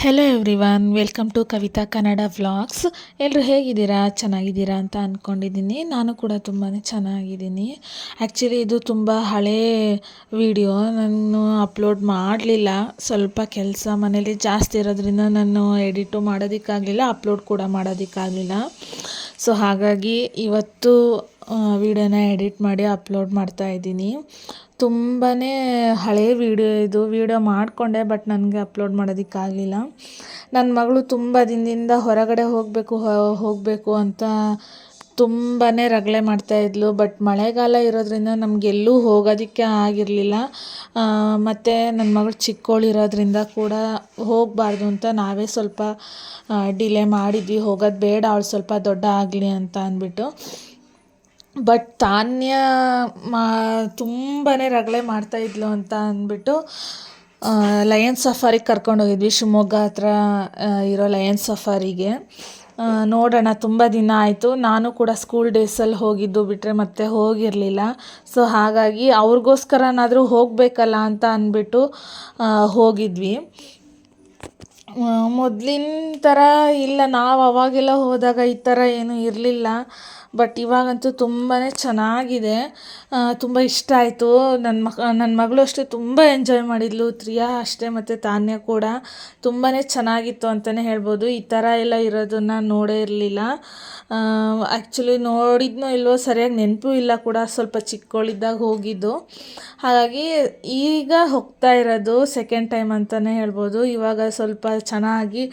Hello everyone, welcome to Kavita Kannada vlogs. ಎಲ್ಲರೂ ಹೇಗಿದ್ದೀರಾ? ಚೆನ್ನಾಗಿದ್ದೀರಾ ಅಂತ ಅಂದ್ಕೊಂಡಿದ್ದೀನಿ. ನಾನು ಕೂಡ ತುಂಬಾ ಚೆನ್ನಾಗಿದ್ದೀನಿ. ಆ್ಯಕ್ಚುಲಿ ಇದು ತುಂಬ ಹಳೇ ವಿಡಿಯೋ, ನಾನು ಅಪ್ಲೋಡ್ ಮಾಡಲಿಲ್ಲ. ಸ್ವಲ್ಪ ಕೆಲಸ ಮನೇಲಿ ಜಾಸ್ತಿ ಇರೋದ್ರಿಂದ ನಾನು ಎಡಿಟು ಮಾಡೋದಕ್ಕಾಗಲಿಲ್ಲ, ಅಪ್ಲೋಡ್ ಕೂಡ ಮಾಡೋದಕ್ಕಾಗಲಿಲ್ಲ. ಸೊ ಹಾಗಾಗಿ ಇವತ್ತು ವಿಡಿಯೋನ ಎಡಿಟ್ ಮಾಡಿ ಅಪ್ಲೋಡ್ ಮಾಡ್ತಾಯಿದ್ದೀನಿ. ತುಂಬಾ ಹಳೇ ವಿಡಿಯೋ ಮಾಡಿಕೊಂಡೆ, ಬಟ್ ನನಗೆ ಅಪ್ಲೋಡ್ ಮಾಡೋದಕ್ಕಾಗಲಿಲ್ಲ. ನನ್ನ ಮಗಳು ತುಂಬ ದಿನದಿಂದ ಹೊರಗಡೆ ಹೋಗಬೇಕು ಅಂತ ತುಂಬಾ ರಗಳೆ ಮಾಡ್ತಾಯಿದ್ಲು. ಬಟ್ ಮಳೆಗಾಲ ಇರೋದ್ರಿಂದ ನಮಗೆಲ್ಲೂ ಹೋಗೋದಕ್ಕೆ ಆಗಿರಲಿಲ್ಲ. ಮತ್ತು ನನ್ನ ಮಗಳು ಚಿಕ್ಕವಳಿರೋದ್ರಿಂದ ಕೂಡ ಹೋಗಬಾರ್ದು ಅಂತ ನಾವೇ ಸ್ವಲ್ಪ ಡಿಲೇ ಮಾಡಿದ್ವಿ. ಹೋಗೋದು ಬೇಡ, ಅವಳು ಸ್ವಲ್ಪ ದೊಡ್ಡ ಆಗಲಿ ಅಂತ ಅಂದ್ಬಿಟ್ಟು. ಬಟ್ ತಾನ್ಯ ತುಂಬಾ ರಗಳೆ ಮಾಡ್ತಾಯಿದ್ಲು ಅಂತ ಅಂದ್ಬಿಟ್ಟು ಲಯನ್ ಸಫಾರಿಗೆ ಕರ್ಕೊಂಡೋಗಿದ್ವಿ. ಶಿವಮೊಗ್ಗ ಹತ್ರ ಇರೋ ಲಯನ್ ಸಫಾರಿಗೆ. ನೋಡೋಣ, ತುಂಬ ದಿನ ಆಯಿತು. ನಾನು ಕೂಡ ಸ್ಕೂಲ್ ಡೇಸಲ್ಲಿ ಹೋಗಿದ್ದು ಬಿಟ್ಟರೆ ಮತ್ತೆ ಹೋಗಿರಲಿಲ್ಲ. ಸೊ ಹಾಗಾಗಿ ಅವ್ರಿಗೋಸ್ಕರನಾದರೂ ಹೋಗಬೇಕಲ್ಲ ಅಂತ ಅಂದ್ಬಿಟ್ಟು ಹೋಗಿದ್ವಿ. ಮೊದಲಿನ ಥರ ಇಲ್ಲ, ನಾವು ಅವಾಗೆಲ್ಲ ಹೋದಾಗ ಈ ಥರ ಏನೂ ಇರಲಿಲ್ಲ. ಬಟ್ ಇವಾಗಂತೂ ತುಂಬಾ ಚೆನ್ನಾಗಿದೆ, ತುಂಬ ಇಷ್ಟ ಆಯಿತು. ನನ್ನ ಮಗಳು ಅಷ್ಟೇ ತುಂಬ ಎಂಜಾಯ್ ಮಾಡಿದ್ಲು, ತ್ರಿಯಾ ಅಷ್ಟೇ, ಮತ್ತು ತಾನ್ಯ ಕೂಡ ತುಂಬಾ ಚೆನ್ನಾಗಿತ್ತು ಅಂತಲೇ ಹೇಳ್ಬೋದು. ಈ ಥರ ಎಲ್ಲ ಇರೋದನ್ನು ನೋಡೇ ಇರಲಿಲ್ಲ. ಆ್ಯಕ್ಚುಲಿ ನೋಡಿದ್ನೋ ಇಲ್ವೋ ಸರಿಯಾಗಿ ನೆನಪು ಇಲ್ಲ ಕೂಡ, ಸ್ವಲ್ಪ ಚಿಕ್ಕವಳಿದ್ದಾಗ ಹೋಗಿದ್ದು. ಹಾಗಾಗಿ ಈಗ ಹೋಗ್ತಾ ಇರೋದು ಸೆಕೆಂಡ್ ಟೈಮ್ ಅಂತಲೇ ಹೇಳ್ಬೋದು. ಇವಾಗ ಸ್ವಲ್ಪ ಚೆನ್ನಾಗಿ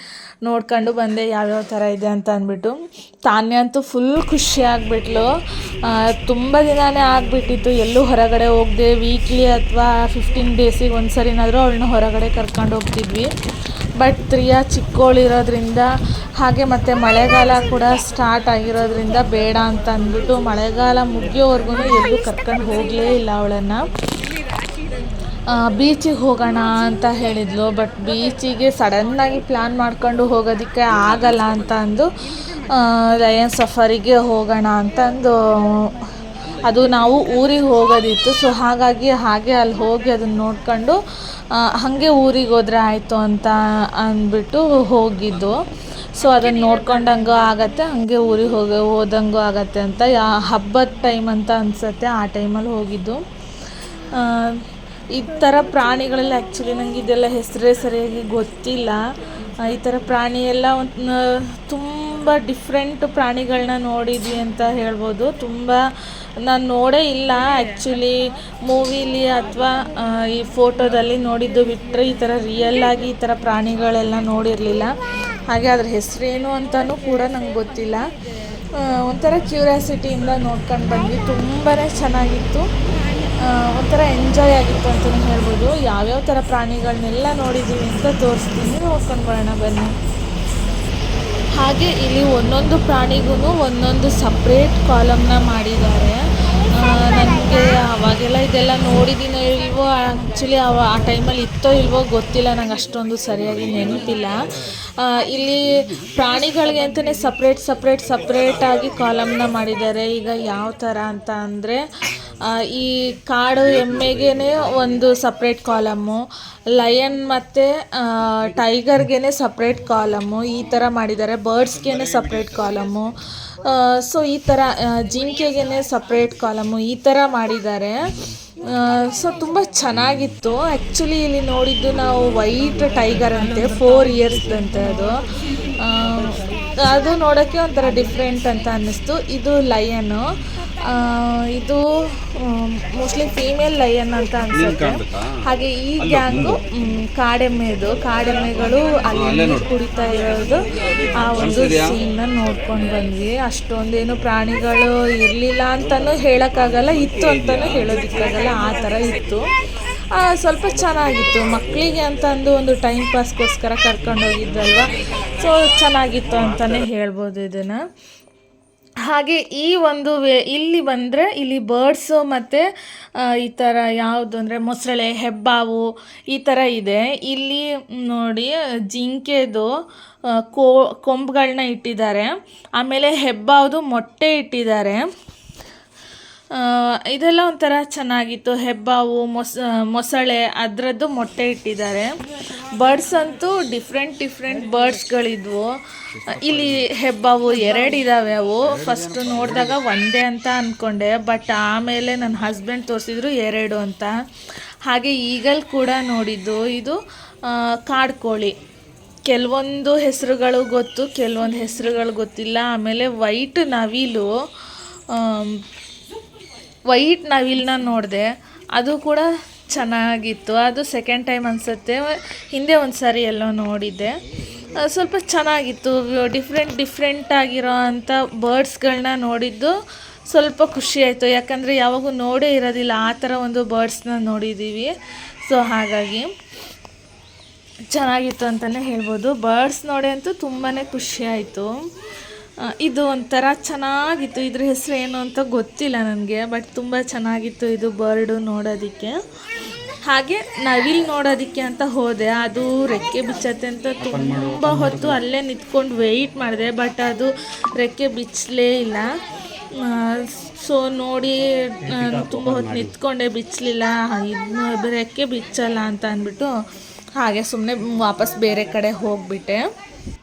ನೋಡ್ಕೊಂಡು ಬಂದೆ ಯಾವ್ಯಾವ ಥರ ಇದೆ ಅಂತ ಅಂದ್ಬಿಟ್ಟು. ತಾನ್ಯ ಅಂತೂ ಫುಲ್ ಖುಷಿಯಾಗ್ಬಿಟ್ಲು. ತುಂಬ ದಿನವೇ ಆಗಿಬಿಟ್ಟಿತ್ತು ಎಲ್ಲೂ ಹೊರಗಡೆ ಹೋಗದೆ. ವೀಕ್ಲಿ ಅಥವಾ 15 ಡೇಸಿಗೆ ಒಂದು ಸರಿನಾದರೂ ಅವಳನ್ನ ಹೊರಗಡೆ ಕರ್ಕೊಂಡು ಹೋಗ್ತಿದ್ವಿ. ಬಟ್ ತ್ರಿಯಾ ಚಿಕ್ಕವಳಿರೋದ್ರಿಂದ, ಹಾಗೆ ಮತ್ತು ಮಳೆಗಾಲ ಕೂಡ ಸ್ಟಾರ್ಟ್ ಆಗಿರೋದ್ರಿಂದ ಬೇಡ ಅಂತ ಅಂದ್ಬಿಟ್ಟು ಮಳೆಗಾಲ ಮುಗಿಯೋವರೆಗೂ ಎಲ್ಲೂ ಕರ್ಕೊಂಡು ಹೋಗಲೇ ಇಲ್ಲ ಅವಳನ್ನು. ಬೀಚಿಗೆ ಹೋಗೋಣ ಅಂತ ಹೇಳಿದ್ಲು. ಬಟ್ ಬೀಚಿಗೆ ಸಡನ್ನಾಗಿ ಪ್ಲ್ಯಾನ್ ಮಾಡ್ಕೊಂಡು ಹೋಗೋದಕ್ಕೆ ಆಗಲ್ಲ ಅಂತ ಅಂದು ಲಯನ್ ಸಫಾರಿಗೆ ಹೋಗೋಣ ಅಂತಂದು, ಅದು ನಾವು ಊರಿಗೆ ಹೋಗೋದಿತ್ತು. ಸೊ ಹಾಗಾಗಿ ಹಾಗೆ ಅಲ್ಲಿ ಹೋಗಿ ಅದನ್ನು ನೋಡ್ಕೊಂಡು ಹಾಗೆ ಊರಿಗೆ ಹೋದರೆ ಆಯಿತು ಅಂತ ಅಂದ್ಬಿಟ್ಟು ಹೋಗಿದ್ದು. ಸೊ ಅದನ್ನು ನೋಡ್ಕೊಂಡಂಗೂ ಆಗತ್ತೆ, ಹಾಗೆ ಊರಿಗೆ ಹೋದಂಗೂ ಆಗತ್ತೆ ಅಂತ. ಹಬ್ಬದ ಟೈಮ್ ಅಂತ ಅನಿಸುತ್ತೆ, ಆ ಟೈಮಲ್ಲಿ ಹೋಗಿದ್ದು. ಈ ಥರ ಪ್ರಾಣಿಗಳೆಲ್ಲ ಆ್ಯಕ್ಚುಲಿ ನನಗೆ ಇದೆಲ್ಲ ಹೆಸರೇ ಸರಿಯಾಗಿ ಗೊತ್ತಿಲ್ಲ. ಈ ಥರ ಪ್ರಾಣಿ ಎಲ್ಲ ತುಂಬ ಡಿಫ್ರೆಂಟ್ ಪ್ರಾಣಿಗಳನ್ನ ನೋಡಿದ್ವಿ ಅಂತ ಹೇಳ್ಬೋದು. ತುಂಬ ನಾನು ನೋಡೇ ಇಲ್ಲ ಆ್ಯಕ್ಚುಲಿ, ಮೂವಿಲಿ ಅಥವಾ ಈ ಫೋಟೋದಲ್ಲಿ ನೋಡಿದ್ದು ಬಿಟ್ಟರೆ ಈ ಥರ ರಿಯಲ್ಲಾಗಿ ಈ ಥರ ಪ್ರಾಣಿಗಳೆಲ್ಲ ನೋಡಿರಲಿಲ್ಲ. ಹಾಗೆ ಅದ್ರ ಹೆಸರೇನು ಅಂತಲೂ ಕೂಡ ನಂಗೆ ಗೊತ್ತಿಲ್ಲ. ಒಂಥರ ಕ್ಯೂರಿಯಾಸಿಟಿಯಿಂದ ನೋಡ್ಕೊಂಡು ಬಂದ್ವಿ. ತುಂಬಾ ಚೆನ್ನಾಗಿತ್ತು, ಒಂಥರ ಎಂಜಾಯ್ ಆಗಿತ್ತು ಅಂತಲೇ ಹೇಳ್ಬೋದು. ಯಾವ್ಯಾವ ಥರ ಪ್ರಾಣಿಗಳನ್ನೆಲ್ಲ ನೋಡಿದ್ದೀವಿ ಅಂತ ತೋರಿಸ್ತೀನಿ, ನೋಡ್ಕೊಂಡು ಬರೋಣ ಬನ್ನಿ. ಹಾಗೆ ಇಲ್ಲಿ ಒಂದೊಂದು ಪ್ರಾಣಿಗೂ ಒಂದೊಂದು ಸಪ್ರೇಟ್ ಕಾಲಮ್ನ ಮಾಡಿದ್ದಾರೆ. ನನಗೆ ಅವಾಗೆಲ್ಲ ಇದೆಲ್ಲ ನೋಡಿದ್ದೀನೋ ಇಲ್ವೋ, ಆ್ಯಕ್ಚುಲಿ ಆ ಟೈಮಲ್ಲಿ ಇತ್ತೋ ಇಲ್ವೋ ಗೊತ್ತಿಲ್ಲ, ನಂಗೆ ಅಷ್ಟೊಂದು ಸರಿಯಾಗಿ ನೆನಪಿಲ್ಲ. ಇಲ್ಲಿ ಪ್ರಾಣಿಗಳಿಗೆ ಅಂತಲೇ ಸಪ್ರೇಟಾಗಿ ಕಾಲಮ್ನ ಮಾಡಿದ್ದಾರೆ. ಈಗ ಯಾವ ಥರ ಅಂತ ಅಂದರೆ, ಈ ಕಾಡು ಎಮ್ಮೆಗೇ ಒಂದು ಸಪ್ರೇಟ್ ಕಾಲಮ್ಮು, ಲಯನ್ ಮತ್ತು ಟೈಗರ್ಗೆ ಸಪ್ರೇಟ್ ಕಾಲಮ್ಮು, ಈ ಥರ ಮಾಡಿದ್ದಾರೆ. ಬರ್ಡ್ಸ್ಗೆ ಸಪ್ರೇಟ್ ಕಾಲಮ್ಮು, ಸೊ ಈ ಥರ ಜಿಂಕೆಗೆ ಸಪ್ರೇಟ್ ಕಾಲಮ್ಮು, ಈ ಥರ ಮಾಡಿದ್ದಾರೆ. ಸೊ ತುಂಬ ಚೆನ್ನಾಗಿತ್ತು. ಆ್ಯಕ್ಚುಲಿ ಇಲ್ಲಿ ನೋಡಿದ್ದು ನಾವು ವೈಟ್ ಟೈಗರ್ ಅಂತೆ, 4 ಇಯರ್ಸ್ ಅಂತೆ ಅದು ನೋಡೋಕ್ಕೆ ಒಂಥರ ಡಿಫ್ರೆಂಟ್ ಅಂತ ಅನ್ನಿಸ್ತು. ಇದು ಲಯನು, ಇದು ಮೋಸ್ಟ್ಲಿ ಫೀಮೇಲ್ ಲಯನ್ ಅಂತ ಅನಿಸುತ್ತೆ. ಹಾಗೆ ಈ ಗ್ಯಾಂಗು ಕಾಡೆಮ್ಮೆಗಳು ಅಲ್ಲಿ ನೀರು ಕುಡಿತಾ ಇರೋದು, ಆ ಒಂದು ಸೀನ್ನ ನೋಡ್ಕೊಂಡು ಬಂದ್ವಿ. ಅಷ್ಟೊಂದೇನು ಪ್ರಾಣಿಗಳು ಇರಲಿಲ್ಲ ಅಂತಲೂ ಹೇಳೋಕ್ಕಾಗಲ್ಲ, ಇತ್ತು ಅಂತಲೂ ಹೇಳೋದಕ್ಕಾಗಲ್ಲ, ಆ ಥರ ಇತ್ತು. ಸ್ವಲ್ಪ ಚೆನ್ನಾಗಿತ್ತು. ಮಕ್ಕಳಿಗೆ ಅಂತಂದು ಒಂದು ಟೈಮ್ ಪಾಸ್ಗೋಸ್ಕರ ಕರ್ಕೊಂಡೋಗಿದ್ದಲ್ವ, ಸೊ ಚೆನ್ನಾಗಿತ್ತು ಅಂತಲೇ ಹೇಳ್ಬೋದು ಇದನ್ನು. ಹಾಗೆ ಈ ಒಂದು ಇಲ್ಲಿ ಬಂದರೆ ಇಲ್ಲಿ ಬರ್ಡ್ಸು ಮತ್ತು ಈ ಥರ ಯಾವುದು ಅಂದರೆ ಮೊಸಳೆ, ಹೆಬ್ಬಾವು ಈ ಥರ ಇದೆ. ಇಲ್ಲಿ ನೋಡಿ ಜಿಂಕೆದು ಕೊಂಬುಗಳನ್ನ ಇಟ್ಟಿದ್ದಾರೆ. ಆಮೇಲೆ ಹೆಬ್ಬಾವ್ದು ಮೊಟ್ಟೆ ಇಟ್ಟಿದ್ದಾರೆ. ಇದೆಲ್ಲ ಒಂಥರ ಚೆನ್ನಾಗಿತ್ತು. ಹೆಬ್ಬಾವು, ಮೊಸಳೆ ಅದರದ್ದು ಮೊಟ್ಟೆ ಇಟ್ಟಿದ್ದಾರೆ. ಬರ್ಡ್ಸ್ ಅಂತೂ ಡಿಫ್ರೆಂಟ್ ಬರ್ಡ್ಸ್ಗಳಿದ್ವು. ಇಲ್ಲಿ ಹೆಬ್ಬಾವು 2 ಇದ್ದಾವೆ. ಅವು ಫಸ್ಟ್ ನೋಡಿದಾಗ ಒಂದೇ ಅಂತ ಅಂದ್ಕೊಂಡೆ, ಬಟ್ ಆಮೇಲೆ ನನ್ನ ಹಸ್ಬೆಂಡ್ ತೋರಿಸಿದ್ರು 2 ಅಂತ. ಹಾಗೆ ಈಗಲ್ ಕೂಡ ನೋಡಿದ್ದು. ಇದು ಕಾಡ್ಕೋಳಿ. ಕೆಲವೊಂದು ಹೆಸರುಗಳು ಗೊತ್ತು, ಕೆಲವೊಂದು ಹೆಸರುಗಳು ಗೊತ್ತಿಲ್ಲ. ಆಮೇಲೆ ವೈಟ್ ನವಿಲನ್ನ ನೋಡಿದೆ, ಅದು ಕೂಡ ಚೆನ್ನಾಗಿತ್ತು. ಅದು ಸೆಕೆಂಡ್ ಟೈಮ್ ಅನಿಸುತ್ತೆ. ಹಿಂದೆ ಒಂದು ಸಾರಿ ಎಲ್ಲೋ ನೋಡಿದ್ದೆ. ಸ್ವಲ್ಪ ಚೆನ್ನಾಗಿತ್ತು. ಡಿಫ್ರೆಂಟ್ ಆಗಿರೋ ಅಂಥ ಬರ್ಡ್ಸ್ಗಳನ್ನ ನೋಡಿದ್ದು ಸ್ವಲ್ಪ ಖುಷಿ ಆಯಿತು. ಯಾಕಂದರೆ ಯಾವಾಗೂ ನೋಡೇ ಇರೋದಿಲ್ಲ ಆ ಥರ ಒಂದು ಬರ್ಡ್ಸ್ನ ನೋಡಿದ್ದೀವಿ. ಸೊ ಹಾಗಾಗಿ ಚೆನ್ನಾಗಿತ್ತು ಅಂತಲೇ ಹೇಳ್ಬೋದು. ಬರ್ಡ್ಸ್ ನೋಡಿ ಅಂತೂ ತುಂಬಾ ಖುಷಿ ಆಯಿತು. ಇದು ಒಂಥರ ಚೆನ್ನಾಗಿತ್ತು. ಇದ್ರ ಹೆಸರು ಏನು ಅಂತ ಗೊತ್ತಿಲ್ಲ ನನಗೆ, ಬಟ್ ತುಂಬ ಚೆನ್ನಾಗಿತ್ತು ಇದು ಬರ್ಡು ನೋಡೋದಕ್ಕೆ. ಹಾಗೆ ನವಿಲು ನೋಡೋದಕ್ಕೆ ಅಂತ ಹೋದೆ. ಅದು ರೆಕ್ಕೆ ಬಿಚ್ಚತ್ತೆ ಅಂತ ತುಂಬ ಹೊತ್ತು ಅಲ್ಲೇ ನಿಂತ್ಕೊಂಡು ವೆಯ್ಟ್ ಮಾಡಿದೆ, ಬಟ್ ಅದು ರೆಕ್ಕೆ ಬಿಚ್ಚಲೇ ಇಲ್ಲ. ಸೊ ನೋಡಿ ತುಂಬ ಹೊತ್ತು ನಿಂತ್ಕೊಂಡೆ, ಬಿಚ್ಚಲಿಲ್ಲ. ಇದು ರೆಕ್ಕೆ ಬಿಚ್ಚಲ್ಲ ಅಂತ ಅಂದ್ಬಿಟ್ಟು ಹಾಗೆ ಸುಮ್ಮನೆ ವಾಪಸ್ ಬೇರೆ ಕಡೆ ಹೋಗಿಬಿಟ್ಟೆ.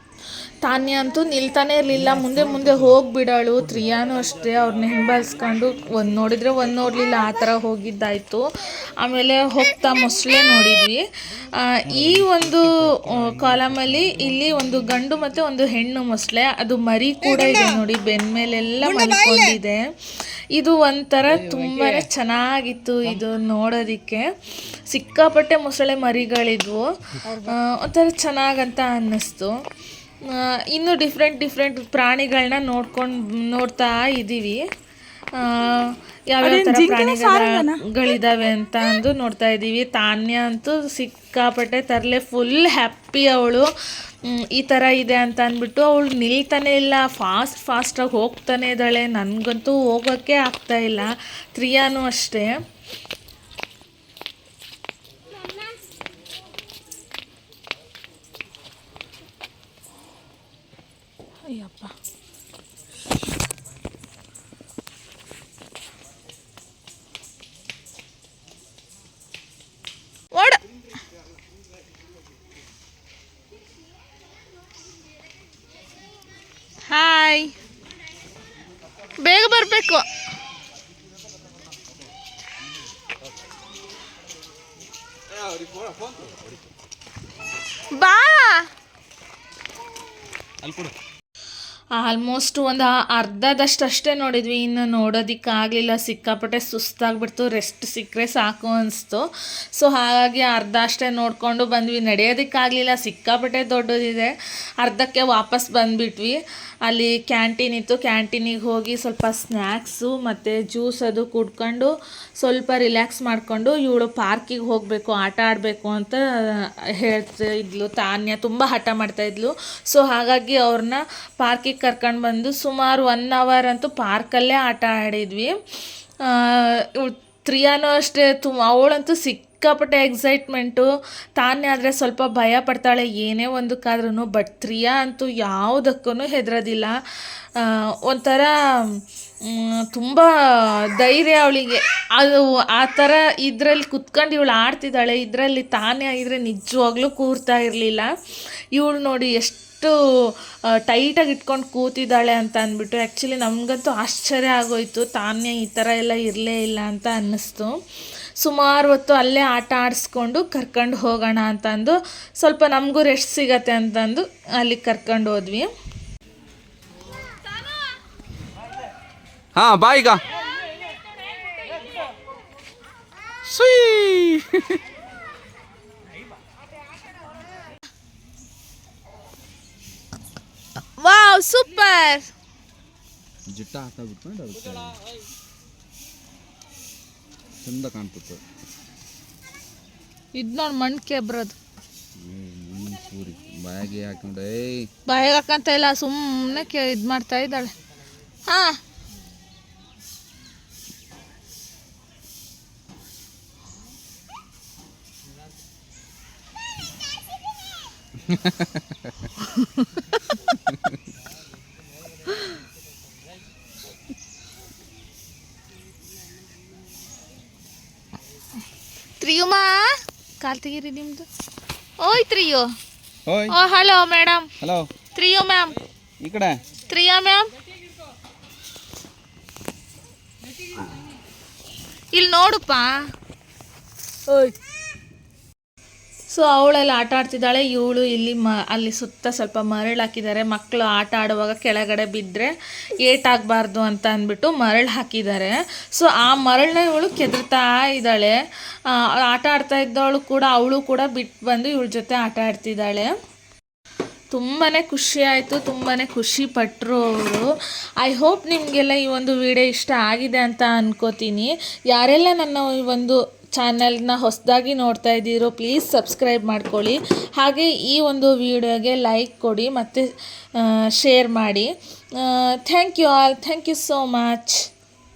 ತಾನ್ಯ ಅಂತೂ ನಿಲ್ತಾನೆ ಇರಲಿಲ್ಲ, ಮುಂದೆ ಹೋಗಿಬಿಡೋಳು. ತ್ರಿಯಾನು ಅಷ್ಟೇ, ಅವ್ರನ್ನ ಹಿಂಬಾಲಿಸ್ಕೊಂಡು ಒಂದು ನೋಡಲಿಲ್ಲ ಆ ಥರ ಹೋಗಿದ್ದಾಯಿತು. ಆಮೇಲೆ ಹೋಗ್ತಾ ಮೊಸಳೆ ನೋಡಿದ್ವಿ. ಈ ಒಂದು ಕಾಲಮಲ್ಲಿ ಇಲ್ಲಿ ಒಂದು ಗಂಡು ಮತ್ತು ಒಂದು ಹೆಣ್ಣು ಮೊಸಳೆ, ಅದು ಮರಿ ಕೂಡ ಇದೆ ನೋಡಿ, ಬೆನ್ನ ಮೇಲೆಲ್ಲ ಮಲ್ಕೊಂಡಿದೆ. ಇದು ಒಂಥರ ತುಂಬಾ ಚೆನ್ನಾಗಿತ್ತು ಇದು ನೋಡೋದಕ್ಕೆ. ಸಿಕ್ಕಾಪಟ್ಟೆ ಮೊಸಳೆ ಮರಿಗಳಿದ್ವು. ಒಂಥರ ಚೆನ್ನಾಗಂತ ಅನ್ನಿಸ್ತು. ಇನ್ನೂ ಡಿಫ್ರೆಂಟ್ ಪ್ರಾಣಿಗಳನ್ನ ನೋಡ್ತಾ ಇದ್ದೀವಿ. ಯಾವ್ಯಾವ ಥರ ಪ್ರಾಣಿಗಳಿದ್ದಾವೆ ಅಂತ ಅಂದು ನೋಡ್ತಾ ಇದ್ದೀವಿ. ತಾನ್ಯ ಅಂತೂ ಸಿಕ್ಕಾಪಟ್ಟೆ ತರಲೆ, ಫುಲ್ ಹ್ಯಾಪಿ ಅವಳು. ಈ ಥರ ಇದೆ ಅಂತ ಅಂದ್ಬಿಟ್ಟು ಅವಳು ನಿಲ್ತಾನೆ ಇಲ್ಲ, ಫಾಸ್ಟಾಗಿ ಹೋಗ್ತಾನೆ ಇದ್ದಾಳೆ. ನನಗಂತೂ ಹೋಗೋಕ್ಕೆ ಆಗ್ತಾಯಿಲ್ಲ. ತ್ರಿಯಾನು ಅಷ್ಟೇ. ಅಯ್ಯಪ್ಪ, ಓಡ. ಹಾಯ್, ಬೇಗ ಬರಬೇಕು. ಬಾ. ಆಲ್ಮೋಸ್ಟ್ ಒಂದು ಅರ್ಧದಷ್ಟೇ ನೋಡಿದ್ವಿ, ಇನ್ನು ನೋಡೋದಕ್ಕಾಗಲಿಲ್ಲ. ಸಿಕ್ಕಾಪಟ್ಟೆ ಸುಸ್ತಾಗ್ಬಿಡ್ತು, ರೆಸ್ಟ್ ಸಿಕ್ಕರೆ ಸಾಕು ಅನಿಸ್ತು. ಸೊ ಹಾಗಾಗಿ ಅರ್ಧ ಅಷ್ಟೇ ನೋಡಿಕೊಂಡು ಬಂದ್ವಿ. ನಡೆಯೋದಕ್ಕಾಗಲಿಲ್ಲ, ಸಿಕ್ಕಾಪಟ್ಟೆ ದೊಡ್ಡದಿದೆ. ಅರ್ಧಕ್ಕೆ ವಾಪಸ್ ಬಂದುಬಿಟ್ವಿ. ಅಲ್ಲಿ ಕ್ಯಾಂಟೀನ್ ಇತ್ತು, ಕ್ಯಾಂಟೀನಿಗೆ ಹೋಗಿ ಸ್ವಲ್ಪ ಸ್ನ್ಯಾಕ್ಸು ಮತ್ತು ಜ್ಯೂಸ್ ಅದು ಕುಡ್ಕೊಂಡು ಸ್ವಲ್ಪ ರಿಲ್ಯಾಕ್ಸ್ ಮಾಡಿಕೊಂಡು, ಇವಳು ಪಾರ್ಕಿಗೆ ಹೋಗಬೇಕು, ಆಟ ಆಡಬೇಕು ಅಂತ ಹೇಳ್ತಾಯಿದ್ಲು. ತಾನ್ಯ ತುಂಬ ಹಠ ಮಾಡ್ತಾಯಿದ್ಲು. ಸೊ ಹಾಗಾಗಿ ಅವ್ರನ್ನ ಪಾರ್ಕಿಗೆ ಕರ್ಕೊಂಡು ಬಂದು ಸುಮಾರು 1 ಅವರ್ ಅಂತೂ ಪಾರ್ಕಲ್ಲೇ ಆಟ ಆಡಿದ್ವಿ. ತ್ರಿಯಾನು ಅಷ್ಟೇ, ಅವಳಂತೂ ಸಿಕ್ಕಾಪಟ್ಟೆ ಎಕ್ಸೈಟ್ಮೆಂಟು. ತಾನೇ ಆದರೆ ಸ್ವಲ್ಪ ಭಯ ಪಡ್ತಾಳೆ ಏನೇ ಒಂದಕ್ಕಾದ್ರೂ. ಬಟ್ ತ್ರಿಯಾ ಅಂತೂ ಯಾವುದಕ್ಕೂ ಹೆದರೋದಿಲ್ಲ. ಒಂಥರ ತುಂಬ ಧೈರ್ಯ ಅವಳಿಗೆ. ಅದು ಆ ಥರ ಇದರಲ್ಲಿ ಕುತ್ಕೊಂಡು ಇವಳು ಆಡ್ತಿದ್ದಾಳೆ. ಇದರಲ್ಲಿ ತಾನೇ ಇದ್ರೆ ನಿಜವಾಗ್ಲೂ ಕೂರ್ತಾ ಇರಲಿಲ್ಲ. ಇವಳು ನೋಡಿ ಎಷ್ಟು ಟೈಟಾಗಿ ಇಟ್ಕೊಂಡು ಕೂತಿದ್ದಾಳೆ ಅಂತ ಅಂದ್ಬಿಟ್ಟು. ಆ್ಯಕ್ಚುಲಿ ನಮಗಂತೂ ಆಶ್ಚರ್ಯ ಆಗೋಯ್ತು, ತಾನೇ ಈ ಥರ ಎಲ್ಲ ಇರಲೇ ಇಲ್ಲ ಅಂತ ಅನ್ನಿಸ್ತು. ಸುಮಾರು ಹೊತ್ತು ಅಲ್ಲೇ ಆಟ ಆಡಿಸ್ಕೊಂಡು ಕರ್ಕೊಂಡು ಹೋಗೋಣ ಅಂತಂದು, ಸ್ವಲ್ಪ ನಮಗೂ ರೆಸ್ಟ್ ಸಿಗತ್ತೆ ಅಂತಂದು ಅಲ್ಲಿಗೆ ಕರ್ಕೊಂಡು ಹೋದ್ವಿ. ಹಾಂ ಬಾ ಈಗ. Wow, super. ಜಿಟ್ಟ ಹಾಕ ಬಿಟ್ಕೊಂಡು ಅದಕ್ಕೆ ಚಂದ ಕಾಣ್ತದೆ. ಇದು ನೋಡಿ ಮಣ್ಕೆ ಬರೋದು. ಪೂರಿ ಬಾಯಾಗೆ ಹಾಕೊಂಡೆ, ಬಾಯಿಗೆ ಹಾಕಂತ ಇಲ್ಲ, ಸುಮ್ಮನೆ ಇದು ಮಾಡ್ತಾ ಇದ್ದಾಳೆ. ಹಾಂ, ತ್ರಿಯುಮಾ ಕಾಲ್ ತೆಗೀರಿ ನಿಮ್ಮದು. ಓಯ್ ತ್ರಿಯು. ಓಯ್ ಓ ಹಲೋ ಮೇಡಮ್. ಹಲೋ ತ್ರಿಯು ಮ್ಯಾಮ್. ಈ ಕಡೆ ತ್ರಿಯಾ ಮ್ಯಾಮ್ ಇಲ್ಲಿ ನೋಡುಪ್ಪ. ಓಯ್. ಸೊ ಅವಳೆಲ್ಲ ಆಟ ಆಡ್ತಿದ್ದಾಳೆ, ಇವಳು ಇಲ್ಲಿ ಅಲ್ಲಿ ಸುತ್ತ ಸ್ವಲ್ಪ ಮರಳು ಹಾಕಿದ್ದಾರೆ. ಮಕ್ಕಳು ಆಟ ಆಡುವಾಗ ಕೆಳಗಡೆ ಬಿದ್ದರೆ ಏಟಾಗಬಾರ್ದು ಅಂತ ಅಂದ್ಬಿಟ್ಟು ಮರಳು ಹಾಕಿದ್ದಾರೆ. ಸೊ ಆ ಮರಳನ್ನ ಇವಳು ಕೆದರ್ತಾ ಇದ್ದಾಳೆ. ಆಟ ಆಡ್ತಾ ಇದ್ದವಳು ಕೂಡ ಅವಳು ಕೂಡ ಬಿಟ್ಟು ಬಂದು ಇವಳ ಜೊತೆ ಆಟ ಆಡ್ತಿದ್ದಾಳೆ. ತುಂಬಾ ಖುಷಿ ಆಯಿತು, ತುಂಬಾ ಖುಷಿ ಪಟ್ಟರು ಅವರು. ಐ ಹೋಪ್ ನಿಮಗೆಲ್ಲ ಈ ಒಂದು ವಿಡಿಯೋ ಇಷ್ಟ ಆಗಿದೆ ಅಂತ ಅನ್ಕೋತೀನಿ. ಯಾರೆಲ್ಲ ನನ್ನ ಈ ಒಂದು ಚಾನಲ್ನ ಹೊಸದಾಗಿ ನೋಡ್ತಾ ಇದ್ದೀರೋ ಪ್ಲೀಸ್ ಸಬ್ಸ್ಕ್ರೈಬ್ ಮಾಡ್ಕೊಳ್ಳಿ. ಹಾಗೆ ಈ ಒಂದು ವಿಡಿಯೋಗೆ ಲೈಕ್ ಕೊಡಿ ಮತ್ತು ಶೇರ್ ಮಾಡಿ. Thank you all. Thank you so much.